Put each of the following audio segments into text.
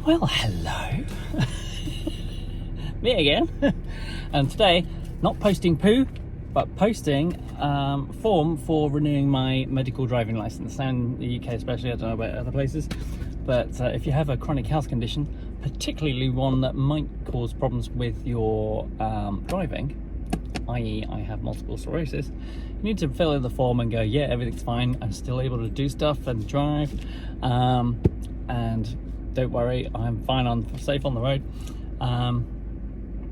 Well, hello. Me again. And today, not posting poo, but posting form for renewing my medical driving license. Now in the UK especially, I don't know about other places, but if you have a chronic health condition, particularly one that might cause problems with your driving, i.e. I have multiple sclerosis, you need to fill in the form and go, yeah, everything's fine, I'm still able to do stuff and drive, and don't worry, I'm fine, I'm safe on the road.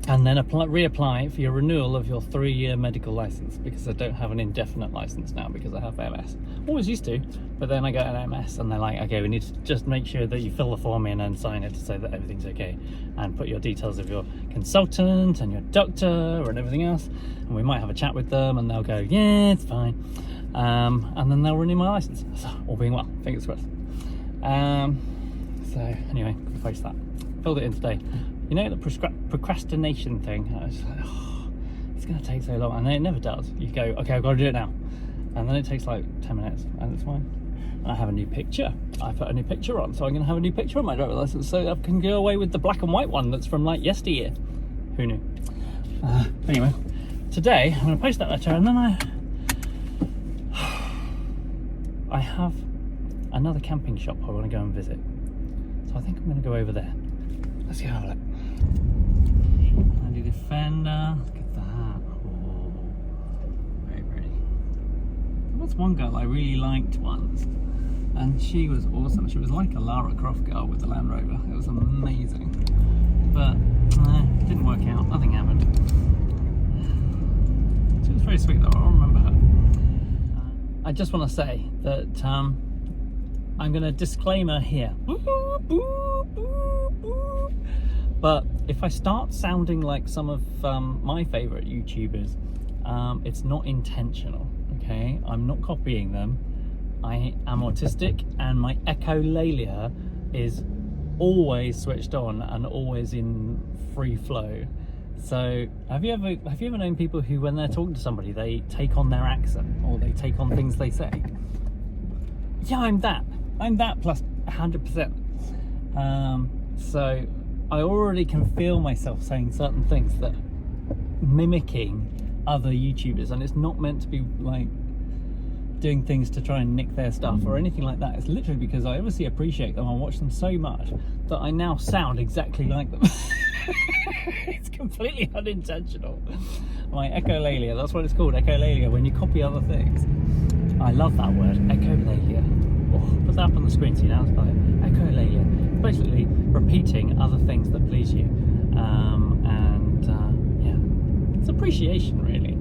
And then reapply for your renewal of your 3-year medical license, because I don't have an indefinite license now because I have MS. Always used to, but then I got an MS and they're like, okay, we need to just make sure that you fill the form in and sign it to say that everything's okay, and put your details of your consultant and your doctor and everything else, and we might have a chat with them and they'll go, yeah, it's fine, and then they'll renew my license. So, all being well, fingers crossed. So anyway, post that. Filled it in today. You know the procrastination thing? I was like, oh, it's going to take so long, and then it never does. You go, okay, I've got to do it now, and then it takes like 10 minutes, and it's fine. And I have a new picture. I put a new picture on, so I'm going to have a new picture on my driver's license, so I can go away with the black and white one that's from like yesteryear. Who knew? Anyway, today I'm going to post that letter, and then I have another camping shop I want to go and visit. So I think I'm going to go over there. Let's go have a look. Handy Defender. Look at that. Oh, very pretty. There was one girl I really liked once, and she was awesome. She was like a Lara Croft girl with the Land Rover. It was amazing. But it didn't work out. Nothing happened. She was very sweet though. I remember her. I just want to say that I'm going to disclaimer here. But if I start sounding like some of my favourite YouTubers, it's not intentional, okay? I'm not copying them. I am autistic, and my echolalia is always switched on and always in free flow. So have you ever known people who, when they're talking to somebody, they take on their accent, or they take on things they say? Yeah, I'm that plus 100%. So I already can feel myself saying certain things that mimicking other YouTubers, and it's not meant to be like doing things to try and nick their stuff or anything like that. It's literally because I obviously appreciate them. I watch them so much that I now sound exactly like them. It's completely unintentional. My echolalia, that's what it's called, echolalia, when you copy other things. I love that word, echolalia. Oh, put that up on the screen so you know how to spell it. Echolalia. Basically repeating other things that please you. Yeah, it's appreciation really.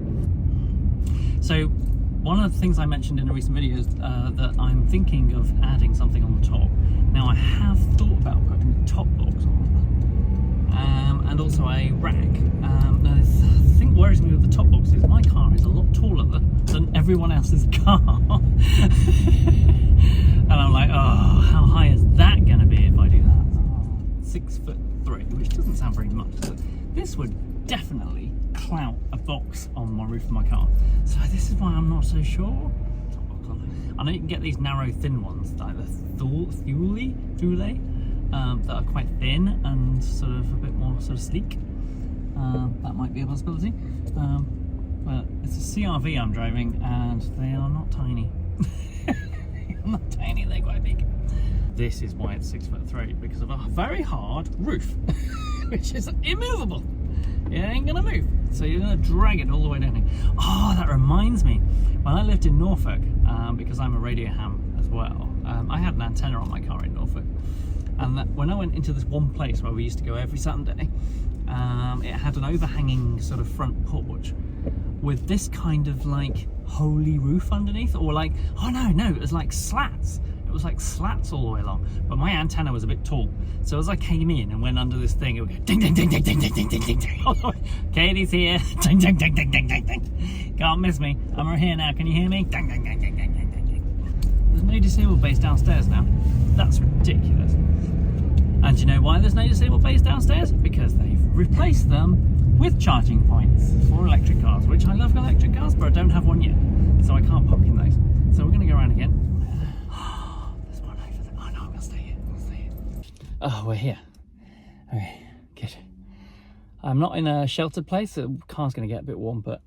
So one of the things I mentioned in a recent video is that I'm thinking of adding something on the top. Now I have thought about putting a top box on, and also a rack. Now the thing worries me with the top box is my car is a lot taller than everyone else's car. And I'm like, oh, how high is that going to be if I do that? 6'3", which doesn't sound very much, does it? This would definitely clout a box on my roof of my car. So this is why I'm not so sure. I know you can get these narrow, thin ones, like the Thule, that are quite thin and sort of a bit more sort of sleek. That might be a possibility. But it's a CRV I'm driving, and they are not tiny. Not tiny, they're quite big. This is why it's 6'3", because of a very hard roof, which is immovable. It ain't gonna move, so you're gonna drag it all the way down here. Oh, that reminds me, when I lived in Norfolk, because I'm a radio ham as well, I had an antenna on my car in Norfolk, and when I went into this one place where we used to go every Sunday, it had an overhanging sort of front porch with this kind of like holy roof underneath, or like, oh no, it was like slats. It was like slats all the way along, but my antenna was a bit tall, so as I came in and went under this thing, it would go ding ding ding ding ding ding ding ding ding ding. Katie's here, ding ding ding ding ding ding ding. Can't miss me. I'm here now. Can you hear me? Ding ding ding ding ding ding ding ding. There's no disabled base downstairs now. That's ridiculous. And you know why there's no disabled base downstairs? Because they've replaced them with charging points for electric cars, which I love electric cars, but I don't have one yet, so I can't park in those. So we're going to go around again. There's one over there. Oh no, I'm going to stay here. Oh, we're here. Okay, good. I'm not in a sheltered place, so the car's going to get a bit warm, but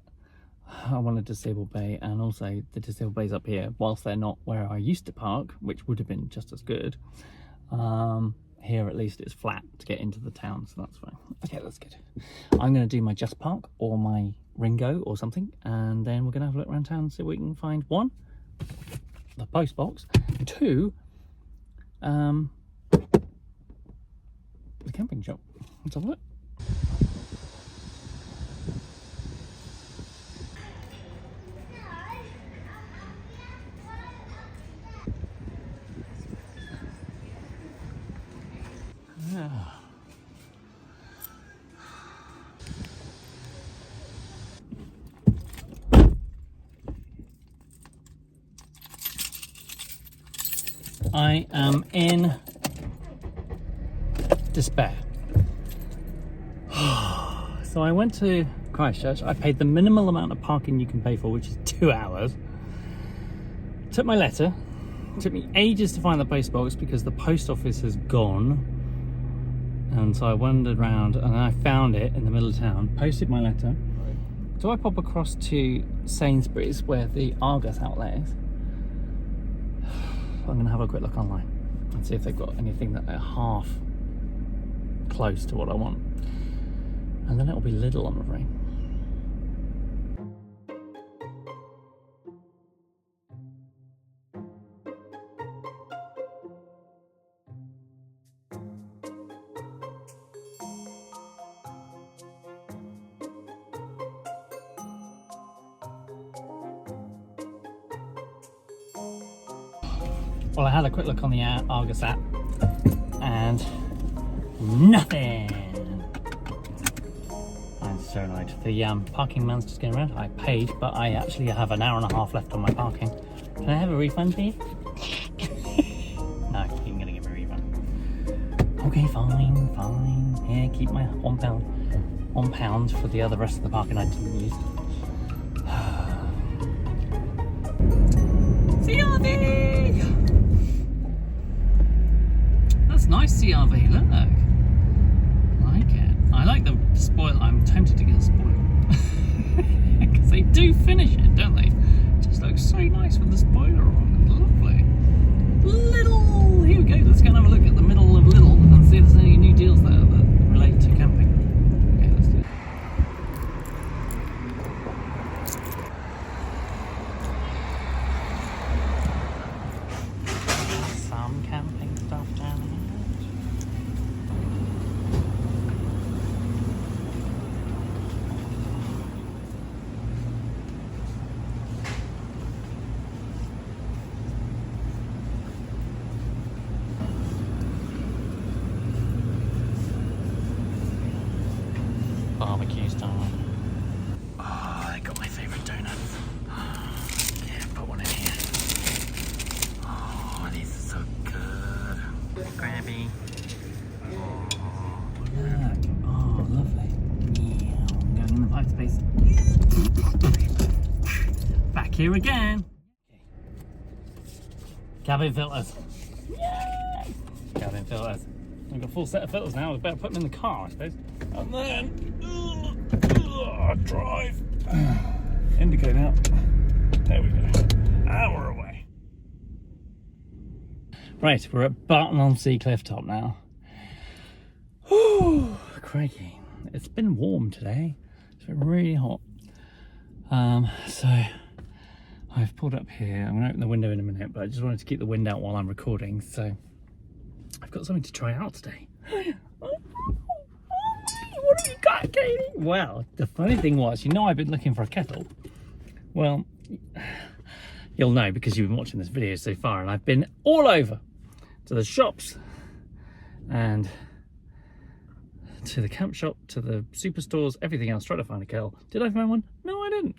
I want a disabled bay, and also the disabled bays up here, whilst they're not where I used to park, which would have been just as good, here at least it's flat to get into the town, so that's fine. Okay, that's good. I'm going to do my Just Park or my Ringo or something, and then we're going to have a look around town and see if we can find one, the post box, two, the camping shop. Let's have a look. Yeah. I am in despair. So I went to Christchurch. I paid the minimal amount of parking you can pay for, which is 2 hours. Took my letter. It took me ages to find the post box because the post office has gone. And so I wandered around and I found it in the middle of town, posted my letter. So I pop across to Sainsbury's where the Argos outlet is. I'm going to have a quick look online and see if they've got anything that are half close to what I want. And then it'll be Lidl, I'm afraid. Well, I had a quick look on the Argos app and nothing. I'm so annoyed. The parking man's just getting around. I paid, but I actually have an hour and a half left on my parking. Can I have a refund, please? No, you're gonna give me a refund. Okay, fine. Here, keep my £1 for the other rest of the parking I didn't use. CRV! That's nice CRV, look. I like it. I like the spoiler. I'm tempted to get a spoiler. Because they do finish it, don't they? It just looks so nice with the spoiler on. Lovely. Lidl! Here we go. Let's go and have a look at the middle of Lidl and see if there's any new deals there that relate to camping. Okay, let's do it. Some camping stuff down here. Barbecue style. Oh, I got my favourite donuts. Yeah, put one in here. Oh, these are so good. Grabby. Oh, look. Oh, lovely. Yeah, I'm going in the pipe space. Back here again. Cabin filters. Yay! Cabin filters. I've got a full set of filters now. I better put them in the car, I suppose. And then drive. Indicate out. There we go. And we're away. Right, we're at Barton-on-Sea Clifftop now. Whew, crikey. It's been warm today. It's been really hot. So I've pulled up here. I'm gonna open the window in a minute, but I just wanted to keep the wind out while I'm recording. So I've got something to try out today. What have you got, Katie? Well, the funny thing was, you know, I've been looking for a kettle. Well, you'll know because you've been watching this video so far, and I've been all over to the shops and to the camp shop, to the superstores, everything else, trying to find a kettle. Did I find one? No, I didn't.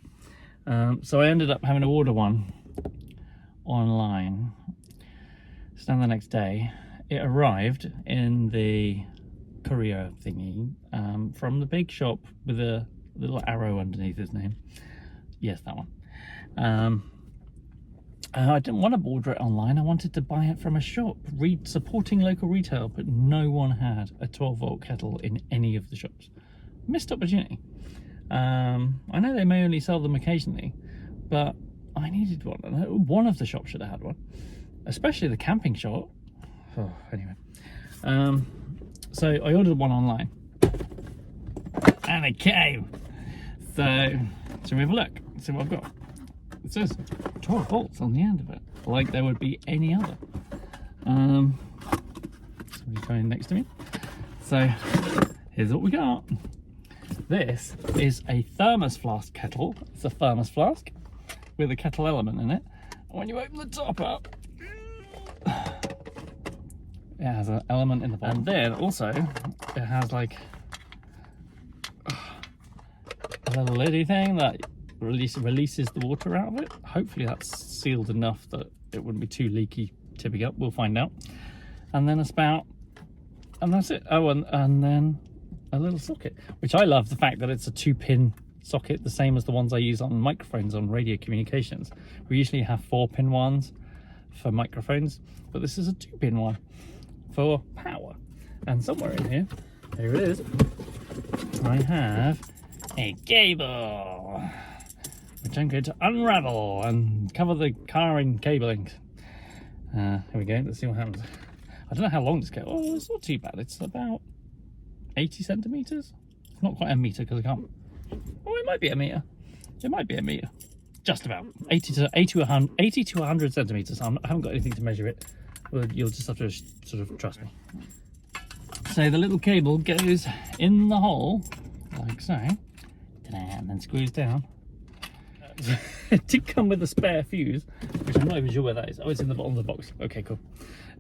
So I ended up having to order one online. So then the next day, it arrived in the courier thingy from the big shop with a little arrow underneath his name. Yes, that one. I didn't want to order it online. I wanted to buy it from a shop, supporting local retail, but no one had a 12-volt kettle in any of the shops. Missed opportunity. I know they may only sell them occasionally, but I needed one. One of the shops should have had one, especially the camping shop. Oh, anyway, so I ordered one online, and it came. So we have a look, see what I've got. It says 12 volts on the end of it, like there would be any other. Somebody's coming next to me. So here's what we got. This is a thermos flask kettle. It's a thermos flask with a kettle element in it. When you open the top up, it has an element in the bottom. And then also it has like a little liddy thing that releases the water out of it. Hopefully that's sealed enough that it wouldn't be too leaky tipping up. We'll find out. And then a spout, and that's it. Oh, and then a little socket, which I love the fact that it's a 2-pin socket, the same as the ones I use on microphones on radio communications. We usually have 4-pin ones for microphones, but this is a 2-pin one for power. And somewhere in here, here it is, I have a cable, which I'm going to unravel and cover the car in cabling. Here we go, let's see what happens. I don't know how long this cable, oh, it's not too bad. It's about 80 centimeters. It's not quite a meter because I can't, oh, it might be a meter. It might be a meter. Just about 80 to 100 centimeters. I haven't got anything to measure it. Well, you'll just have to sort of trust me. So the little cable goes in the hole, like so, and then screws down. It did come with a spare fuse, which I'm not even sure where that is. Oh, it's in the bottom of the box. Okay, cool.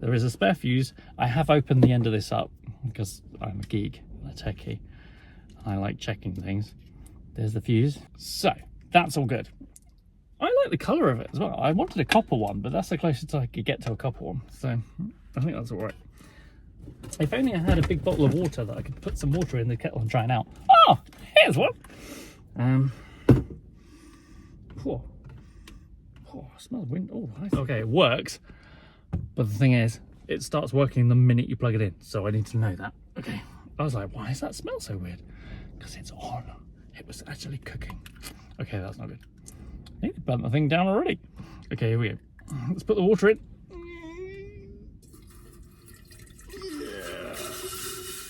There is a spare fuse. I have opened the end of this up because I'm a geek, a techie. I like checking things. There's the fuse. So that's all good. I like the colour of it as well. I wanted a copper one, but that's the closest I could get to a copper one. So I think that's all right. If only I had a big bottle of water that I could put some water in the kettle and try it out. Oh, here's one. Smells wind. Oh, nice. Okay, it works. But the thing is, it starts working the minute you plug it in. So I need to know that. Okay. I was like, why does that smell so weird? Because it's on. It was actually cooking. Okay, that's not good. I need to burn the thing down already. Okay, here we go. Let's put the water in.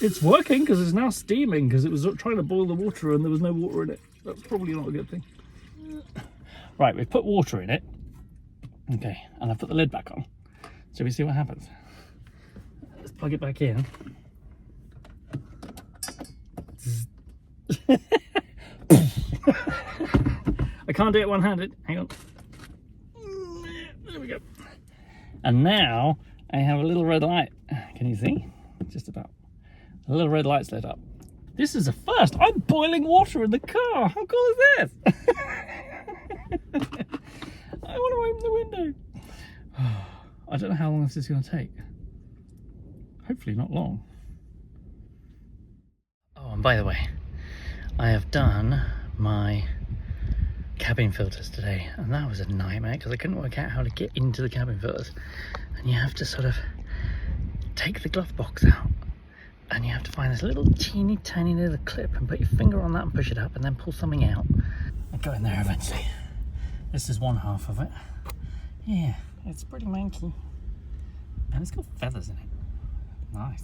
It's working because it's now steaming because it was trying to boil the water and there was no water in it. That's probably not a good thing. Right, we've put water in it. Okay, and I've put the lid back on. So we see what happens. Let's plug it back in. I can't do it one-handed. Hang on. There we go. And now I have a little red light. Can you see? Just about. A little red light's lit up. This is a first. I'm boiling water in the car. How cool is this? I want to open the window. I don't know how long this is going to take. Hopefully not long. Oh, and by the way, I have done my cabin filters today, and that was a nightmare because I couldn't work out how to get into the cabin filters. And you have to sort of take the glove box out, and you have to find this little teeny tiny little clip and put your finger on that and push it up and then pull something out. I'll go in there eventually. This is one half of it. Yeah, it's pretty manky. And it's got feathers in it. Nice.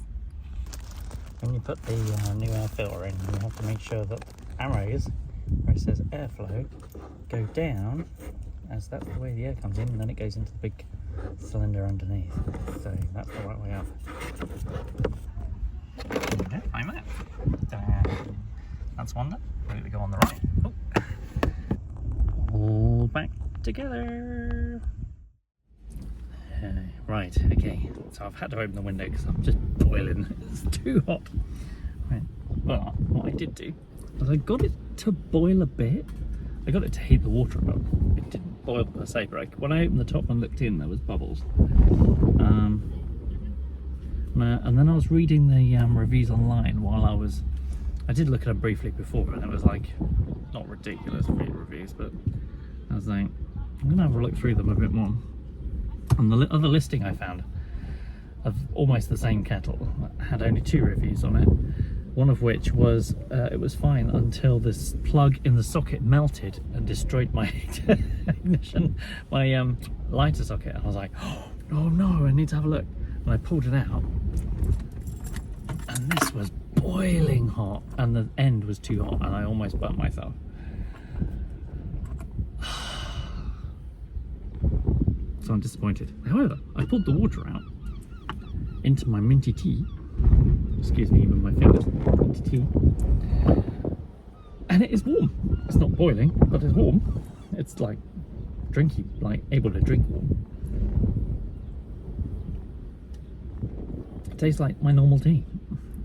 When you put the new air filter in, you have to make sure that arrows where it says airflow go down, as that's the way the air comes in, and then it goes into the big cylinder underneath. So that's the right way up. Okay, I'm there. That's one done. Ready to go on the right. Oh. All back together. Right, okay. So I've had to open the window because I'm just boiling. It's too hot. Right. But what I did do was I got it to boil a bit. I got it to heat the water up. It didn't boil per se, but when I opened the top and looked in, there was bubbles. And then I was reading the reviews online while I did look at them briefly before, and it was like, not ridiculous reviews, but I was like, I'm gonna have a look through them a bit more. And the other listing I found of almost the same kettle had only 2 reviews on it. One of which was it was fine until this plug in the socket melted and destroyed my ignition, my lighter socket. I was like, oh no, I need to have a look. And I pulled it out, and this was boiling hot, and the end was too hot, and I almost burnt myself. So I'm disappointed. However, I pulled the water out into my minty tea. Excuse me, even my fingers. Minty tea. And it is warm. It's not boiling, but it's warm. It's like drinky, like able to drink warm. It tastes like my normal tea.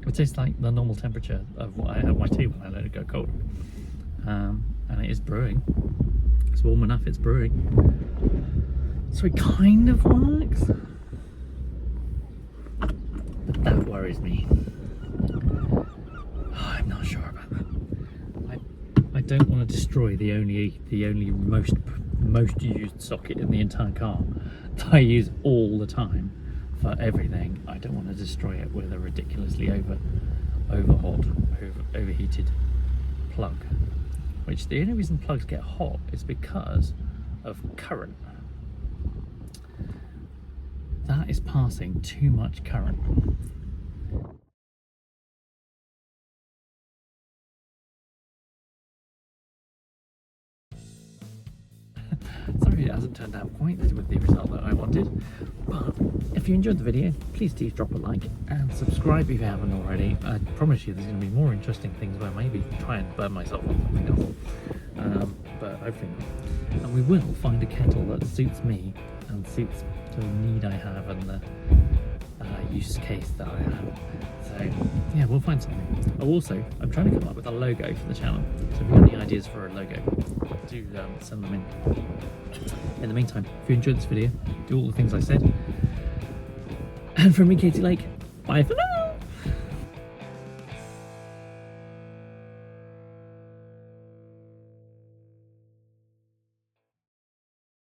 It tastes like the normal temperature of what I have my tea when I let it go cold. And it is brewing. It's warm enough, it's brewing. So it kind of works. But that worries me. I'm not sure about that. I don't want to destroy the only most used socket in the entire car that I use all the time for everything. I don't want to destroy it with a ridiculously overheated plug. Which the only reason plugs get hot is because of current. That is passing too much current. Sorry it hasn't turned out quite with the result that I wanted, but if you enjoyed the video, please do drop a like and subscribe if you haven't already. I promise you there's going to be more interesting things where maybe try and burn myself on something else, but hopefully not. And we will find a kettle that suits me and suits the need I have and the use case that I have. So yeah, we'll find something. I'm trying to come up with a logo for the channel, so if you have any ideas for a logo, do send them in. In the meantime, if you enjoyed this video, do all the things I said. And from me, Katie Lake, bye for now.